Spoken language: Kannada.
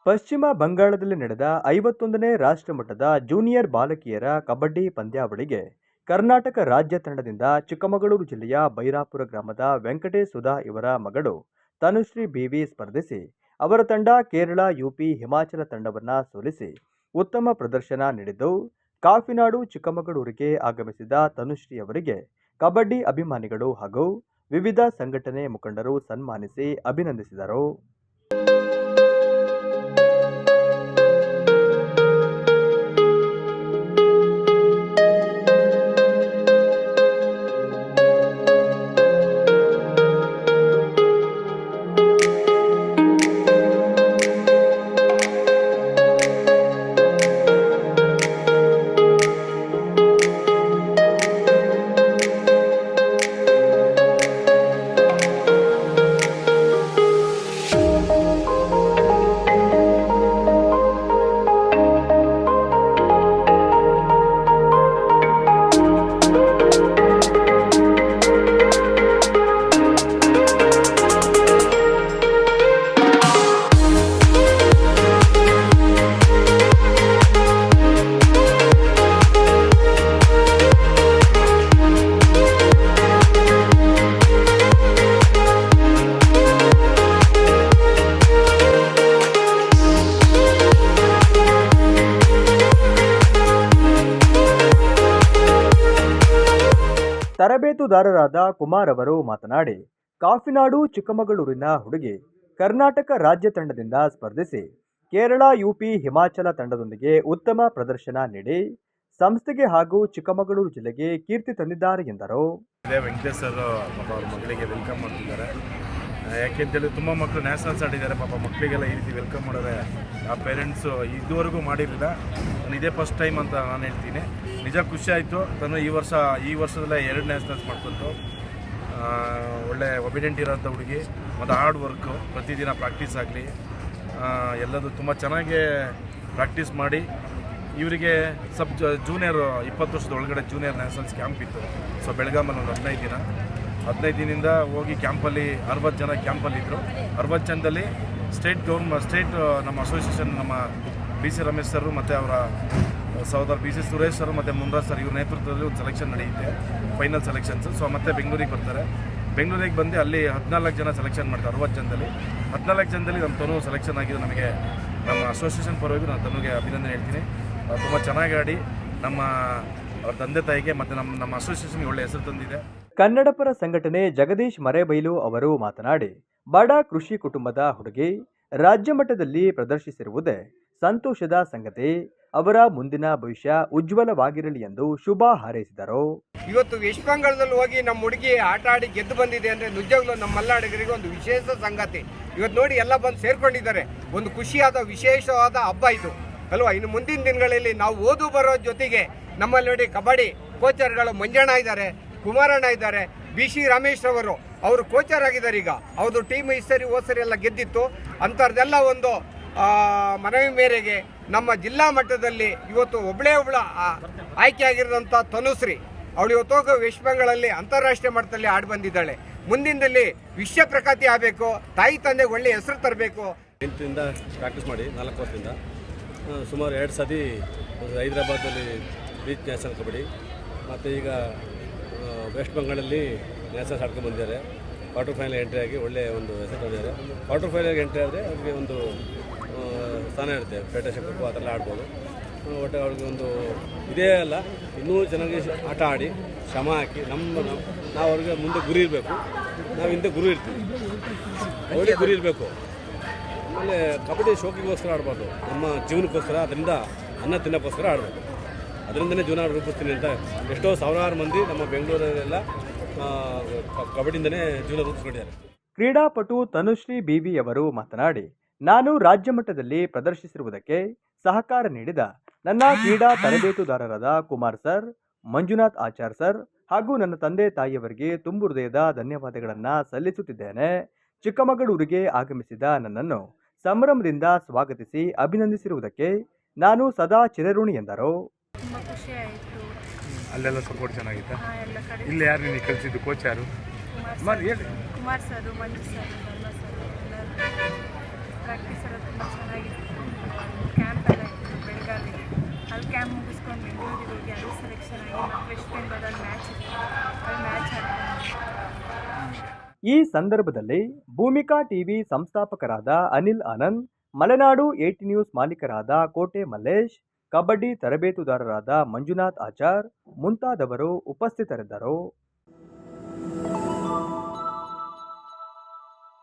ಪಶ್ಚಿಮ ಬಂಗಾಳದಲ್ಲಿ ನಡೆದ 51ನೇ ರಾಷ್ಟ್ರಮಟ್ಟದ ಜೂನಿಯರ್ ಬಾಲಕಿಯರ ಕಬಡ್ಡಿ ಪಂದ್ಯಾವಳಿಗೆ ಕರ್ನಾಟಕ ರಾಜ್ಯ ತಂಡದಿಂದ ಚಿಕ್ಕಮಗಳೂರು ಜಿಲ್ಲೆಯ ಬೈರಾಪುರ ಗ್ರಾಮದ ವೆಂಕಟೇಶ್ ಸುಧಾ ಇವರ ಮಗಳು ತನುಶ್ರೀ ಬಿವಿ ಸ್ಪರ್ಧಿಸಿ ಅವರ ತಂಡ ಕೇರಳ, ಯುಪಿ, ಹಿಮಾಚಲ ತಂಡವನ್ನು ಸೋಲಿಸಿ ಉತ್ತಮ ಪ್ರದರ್ಶನ ನೀಡಿದ್ದು, ಕಾಫಿನಾಡು ಚಿಕ್ಕಮಗಳೂರಿಗೆ ಆಗಮಿಸಿದ ತನುಶ್ರೀ ಅವರಿಗೆ ಕಬಡ್ಡಿ ಅಭಿಮಾನಿಗಳು ಹಾಗೂ ವಿವಿಧ ಸಂಘಟನೆ ಮುಖಂಡರು ಸನ್ಮಾನಿಸಿ ಅಭಿನಂದಿಸಿದರು. ತರಬೇತುದಾರರಾದ ಕುಮಾರ್ ಅವರು ಮಾತನಾಡಿ, ಕಾಫಿನಾಡು ಚಿಕ್ಕಮಗಳೂರಿನ ಹುಡುಗಿ ಕರ್ನಾಟಕ ರಾಜ್ಯ ತಂಡದಿಂದ ಸ್ಪರ್ಧಿಸಿ ಕೇರಳ, ಯುಪಿ, ಹಿಮಾಚಲ ತಂಡದೊಂದಿಗೆ ಉತ್ತಮ ಪ್ರದರ್ಶನ ನೀಡಿ ಸಂಸ್ಥೆಗೆ ಹಾಗೂ ಚಿಕ್ಕಮಗಳೂರು ಜಿಲ್ಲೆಗೆ ಕೀರ್ತಿ ತಂದಿದ್ದಾರೆ ಎಂದರು. ವೆಂಕಟೇಶ್ ಸರ್ ಅವ್ರ ಮಗಳಿಗೆ ವೆಲ್ಕಮ್ ಮಾಡ್ತಿದ್ದಾರೆ. ಯಾಕೆಂತೇಳಿ ತುಂಬ ಮಕ್ಕಳು ನ್ಯಾಷನಲ್ಸ್ ಆಡಿದ್ದಾರೆ. ಪಾಪ ಮಕ್ಕಳಿಗೆಲ್ಲ ಈ ರೀತಿ ವೆಲ್ಕಮ್ ಮಾಡಿದ್ರೆ ಆ ಪೇರೆಂಟ್ಸು ಇದುವರೆಗೂ ಮಾಡಿರಲಿಲ್ಲ. ನಾನು ಇದೇ ಫಸ್ಟ್ ಟೈಮ್ ಅಂತ ನಾನು ಹೇಳ್ತೀನಿ. ನಿಜ ಖುಷಿ ಆಯಿತು. ನಾನು ಈ ವರ್ಷದಲ್ಲೇ 2 ನ್ಯಾಷನಲ್ಸ್ ಮಾಡ್ಕೊತು. ಒಳ್ಳೆ ಒಬಿಡೆಂಟ್ ಇರೋಂಥ ಹುಡುಗಿ ಮತ್ತು ಹಾರ್ಡ್ ವರ್ಕು, ಪ್ರತಿದಿನ ಪ್ರಾಕ್ಟೀಸ್ ಆಗಲಿ ಎಲ್ಲದು ತುಂಬ ಚೆನ್ನಾಗೇ ಪ್ರಾಕ್ಟೀಸ್ ಮಾಡಿ ಇವರಿಗೆ ಜೂನಿಯರ್ 20 ವರ್ಷದ ಒಳಗಡೆ ಜೂನಿಯರ್ ನ್ಯಾಷನಲ್ಸ್ ಕ್ಯಾಂಪ್ ಇತ್ತು. ಸೊ ಬೆಳಗಾಮಲ್ಲಿ ಒಂದು 15 ದಿನದಿಂದ ಹೋಗಿ ಕ್ಯಾಂಪಲ್ಲಿ 60 ಜನ ಕ್ಯಾಂಪಲ್ಲಿದ್ದರು. 60 ಜನದಲ್ಲಿ ಸ್ಟೇಟ್ ನಮ್ಮ ಅಸೋಸಿಯೇಷನ್ ನಮ್ಮ BC ರಮೇಶ್ ಸರ್ ಮತ್ತು ಅವರ ಸಹೋದರ BC ಸುರೇಶ್ ಸರ್ ಮತ್ತು ಮುನ್ರಾಜ್ ಸರ್ ಇವ್ರ ನೇತೃತ್ವದಲ್ಲಿ ಒಂದು ಸೆಲೆಕ್ಷನ್ ನಡೆಯುತ್ತೆ, ಫೈನಲ್ ಸೆಲೆಕ್ಷನ್ಸ್. ಸೊ ಮತ್ತೆ ಬೆಂಗಳೂರಿಗೆ ಬರ್ತಾರೆ. ಬೆಂಗಳೂರಿಗೆ ಬಂದು ಅಲ್ಲಿ 14 ಜನ ಸೆಲೆಕ್ಷನ್ ಮಾಡ್ತಾರೆ. 14 ಜನದಲ್ಲಿ ನಮ್ಮ ತನು ಸೆಲೆಕ್ಷನ್ ಆಗಿದೆ. ನಮಗೆ ನಮ್ಮ ಅಸೋಸಿಯೇಷನ್ ಪರವಾಗಿ ನಾನು ತನುಗೆ ಅಭಿನಂದನೆ ಹೇಳ್ತೀನಿ. ತುಂಬ ಚೆನ್ನಾಗಿ ಆಡಿ ಅವ್ರ ತಂದೆ ತಾಯಿಗೆ ಮತ್ತು ನಮ್ಮ ಅಸೋಸಿಯೇಷನ್ಗೆ ಒಳ್ಳೆ ಹೆಸರು ತಂದಿದೆ. ಕನ್ನಡಪರ ಸಂಘಟನೆ ಜಗದೀಶ್ ಮರೇಬೈಲು ಅವರು ಮಾತನಾಡಿ, ಬಡ ಕೃಷಿ ಕುಟುಂಬದ ಹುಡುಗಿ ರಾಜ್ಯ ಮಟ್ಟದಲ್ಲಿ ಪ್ರದರ್ಶಿಸಿರುವುದೇ ಸಂತೋಷದ ಸಂಗತಿ. ಅವರ ಮುಂದಿನ ಭವಿಷ್ಯ ಉಜ್ವಲವಾಗಿರಲಿ ಎಂದು ಶುಭ ಹಾರೈಸಿದರು. ಇವತ್ತು ವೆಸ್ಟ್ ಬೆಂಗಾಳದಲ್ಲಿ ಹೋಗಿ ನಮ್ಮ ಹುಡುಗಿ ಆಟ ಆಡಿ ಗೆದ್ದು ಬಂದಿದೆ ಅಂದರೆ ನಿಜವಾಗ್ಲೂ ನಮ್ಮ ಮಲ್ನಾಡಿಗರಿಗೆ ಒಂದು ವಿಶೇಷ ಸಂಗತಿ. ಇವತ್ತು ನೋಡಿ ಎಲ್ಲ ಬಂದು ಸೇರ್ಕೊಂಡಿದ್ದಾರೆ. ಒಂದು ಖುಷಿಯಾದ ವಿಶೇಷವಾದ ಹಬ್ಬ ಇದು ಅಲ್ವಾ. ಇನ್ನು ಮುಂದಿನ ದಿನಗಳಲ್ಲಿ ನಾವು ಓದು ಬರೋ ಜೊತೆಗೆ ನಮ್ಮಲ್ಲಿ ನೋಡಿ ಕಬಡ್ಡಿ ಕೋಚರ್ಗಳು ಮಂಜಣ್ಣ ಇದ್ದಾರೆ, ಕುಮಾರಣ್ಣ ಇದ್ದಾರೆ, BC ರಮೇಶ್ ಅವರು ಕೋಚರ್ ಆಗಿದ್ದಾರೆ. ಈಗ ಅವ್ರದ್ದು ಟೀಮ್ ಈ ಸರಿ ಹೋದ ಸರಿ ಎಲ್ಲ ಗೆದ್ದಿತ್ತು. ಅಂಥದ್ದೆಲ್ಲ ಒಂದು ಮನವಿ ಮೇರೆಗೆ ನಮ್ಮ ಜಿಲ್ಲಾ ಮಟ್ಟದಲ್ಲಿ ಇವತ್ತು ಒಬ್ಬಳೇ ಆಯ್ಕೆ ಆಗಿರೋಂಥ ತನುಶ್ರೀ ಅವಳು ಇವತ್ತು ಹೋಗೋ ವೆಸ್ಟ್ ಬೆಂಗಾಳಲ್ಲಿ ಅಂತಾರಾಷ್ಟ್ರೀಯ ಮಟ್ಟದಲ್ಲಿ ಆಡಿ ಬಂದಿದ್ದಾಳೆ. ಮುಂದಿನದಲ್ಲಿ ವಿಶ್ವ ಪ್ರಖ್ಯಾತಿ ಆಗಬೇಕು, ತಾಯಿ ತಂದೆಗೆ ಒಳ್ಳೆ ಹೆಸರು ತರಬೇಕು. 8ರಿಂದ ಪ್ರಾಕ್ಟೀಸ್ ಮಾಡಿ 4 ವರ್ಷದಿಂದ ಸುಮಾರು 2 ಸತಿ ಹೈದರಾಬಾದಲ್ಲಿ ಬೀಚ್ ನ್ಯಾಷನಲ್ ಕಬಡ್ಡಿ ಮತ್ತು ಈಗ ವೆಸ್ಟ್ ಬೆಂಗಾಳಲ್ಲಿ ನ್ಯಾಷನಲ್ಸ್ ಆಡ್ಕೊಂಡು ಬಂದಿದ್ದಾರೆ. ಕ್ವಾರ್ಟರ್ ಫೈನಲ್ ಎಂಟ್ರಿ ಆಗಿ ಒಳ್ಳೆಯ ಒಂದು ಹೆಸರು ತಂದಿದ್ದಾರೆ. ಕ್ವಾರ್ಟರ್ ಫೈನಲ್ಗೆ ಎಂಟ್ರಿ ಆದರೆ ಅವ್ರಿಗೆ ಒಂದು ಸ್ಥಾನ ಇರುತ್ತೆ, ಫೆಡರೇಷನ್ ಕಪ್ಪು ಆ ಥರ ಆಡ್ಬೋದು. ಒಟ್ಟು ಅವ್ರಿಗೆ ಒಂದು ಇದೇ ಅಲ್ಲ, ಇನ್ನೂ ಚೆನ್ನಾಗಿ ಆಟ ಆಡಿ ಶ್ರಮ ಹಾಕಿ ನಾವು ಅವ್ರಿಗೆ ಮುಂದೆ ಗುರಿ ಇರಬೇಕು. ನಾವು ಹಿಂದೆ ಗುರು ಇರ್ತೀವಿ, ಅವ್ರಿಗೆ ಗುರಿ ಇರಬೇಕು. ಆಮೇಲೆ ಕಬಡ್ಡಿ ಶೋಕಿಗೋಸ್ಕರ ಆಡ್ಬಾರ್ದು, ನಮ್ಮ ಜೀವನಕ್ಕೋಸ್ಕರ, ಅದರಿಂದ ಅನ್ನ ತಿನ್ನೋಕ್ಕೋಸ್ಕರ ಆಡಬೇಕು. ಅದರಿಂದನೇ ಜೀವನ ರೂಪಿಸ್ತೀನಿ ಅಂತ ಎಷ್ಟೋ ಸಾವಿರಾರು ಮಂದಿ ನಮ್ಮ ಬೆಂಗಳೂರಲ್ಲೆಲ್ಲ ಕಬಡ್ಡಿಯಿಂದನೇ ಜೀವನ ರೂಪಿಸ್ಕೊಂಡಿದ್ದಾರೆ. ಕ್ರೀಡಾಪಟು ತನುಶ್ರೀ ಬಿವಿ ಅವರು ಮಾತನಾಡಿ, ನಾನು ರಾಜ್ಯ ಮಟ್ಟದಲ್ಲಿ ಪ್ರದರ್ಶಿಸಿರುವುದಕ್ಕೆ ಸಹಕಾರ ನೀಡಿದ ನನ್ನ ಕ್ರೀಡಾ ತರಬೇತುದಾರರಾದ ಕುಮಾರ್ ಸರ್, ಮಂಜುನಾಥ್ ಆಚಾರ್ ಸರ್ ಹಾಗೂ ನನ್ನ ತಂದೆ ತಾಯಿಯವರಿಗೆ ತುಂಬು ಹೃದಯದ ಧನ್ಯವಾದಗಳನ್ನು ಸಲ್ಲಿಸುತ್ತಿದ್ದೇನೆ. ಚಿಕ್ಕಮಗಳೂರಿಗೆ ಆಗಮಿಸಿದ ನನ್ನನ್ನು ಸಂಭ್ರಮದಿಂದ ಸ್ವಾಗತಿಸಿ ಅಭಿನಂದಿಸಿರುವುದಕ್ಕೆ ನಾನು ಸದಾ ಚಿರಋಣಿ ಎಂದರು. ತುಂಬ ಖುಷಿ ಆಯಿತು. ಅಲ್ಲೆಲ್ಲ ಸಪೋರ್ಟ್ ಚೆನ್ನಾಗಿತ್ತು. ಇಲ್ಲಿ ಯಾರು ನಿಮಗೆ ಕಲಿಸಿದ್ದು ಕೋಚ್ ಯಾರು? ಕುಮಾರ್ ಸರ್, ಮಂಜು ಸರ್, ಪ್ರಾಕ್ಟೀಸ್ ಎಲ್ಲ ತುಂಬ ಚೆನ್ನಾಗಿತ್ತು. ಕ್ಯಾಂಪ್ ಎಲ್ಲ ಇತ್ತು ಬೆಳಗಾವಿ. ಅಲ್ಲಿ ಕ್ಯಾಂಪ್ ಮುಗಿಸ್ಕೊಂಡು ಬೆಂಗಳೂರಿಗೆ ಹೋಗಿ ಅಲ್ಲಿ ಸೆಲೆಕ್ಷನ್ ಆಗಿ ಮತ್ತು ವೆಸ್ಟ್ ಬೆಂಗಾಲಲ್ಲಿ ಮ್ಯಾಚ್ ಇತ್ತು. ಅಲ್ಲಿ ಮ್ಯಾಚ್ ಆಡ್ಕೊಂಡು ಈ ಸಂದರ್ಭದಲ್ಲಿ ಭೂಮಿಕಾ ಟಿವಿ ಸಂಸ್ಥಾಪಕರಾದ ಅನಿಲ್ ಆನಂದ್, ಮಲೆನಾಡು 80 ನ್ಯೂಸ್ ಮಾಲೀಕರಾದ ಕೋಟೆ ಮಲ್ಲೇಶ್, ಕಬಡ್ಡಿ ತರಬೇತುದಾರರಾದ ಮಂಜುನಾಥ್ ಆಚಾರ್ ಮುಂತಾದವರು ಉಪಸ್ಥಿತರಿದ್ದರು.